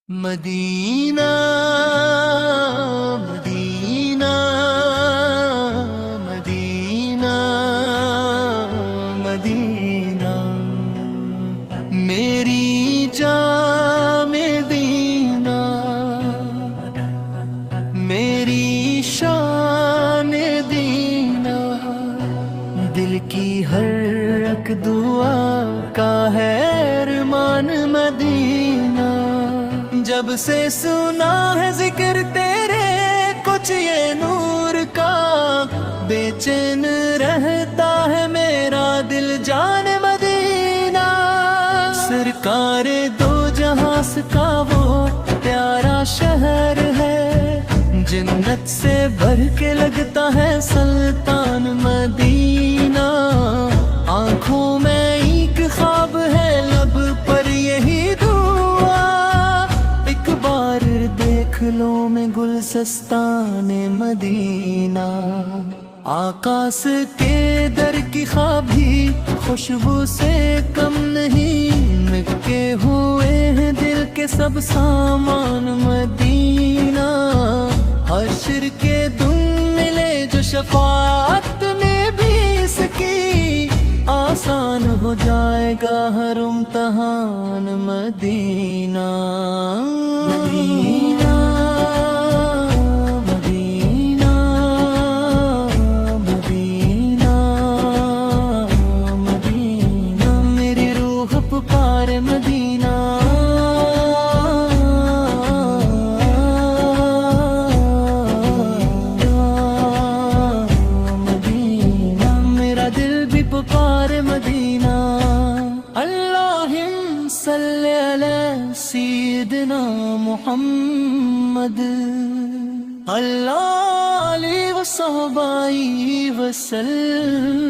مدینہ مدینہ مدینہ مدینہ میری جان مدینہ میری شان دینہ دل کی ہر ایک دعا کا ہے ارمان مدینہ جب سے سنا ہے ذکر تیرے کچھ یہ نور کا بے چین رہتا ہے میرا دل جان مدینہ سرکار دو جہاں کا وہ پیارا شہر ہے جنت سے بھر کے لگتا ہے سلطان مدینہ آنکھوں میں ایک خواب ہے لب پر یہی دیکھ لو میں گلستان مدینہ آکاش کے در کی خوابی خوشبو سے کم نہیں مٹکے ہوئے ہیں دل کے سب سامان مدینہ حشر کے دن ملے جو شفاعت میں بھی اس کی آسان ہو جائے گا ہر امتحان مدینہ مدینہ مدینہ مدینہ مدینہ میری روح پکارے مدینہ مدینہ میرا دل بھی پکارے مدینہ اللہم صلی علی سیدنا محمد اللہ علیہ وسلم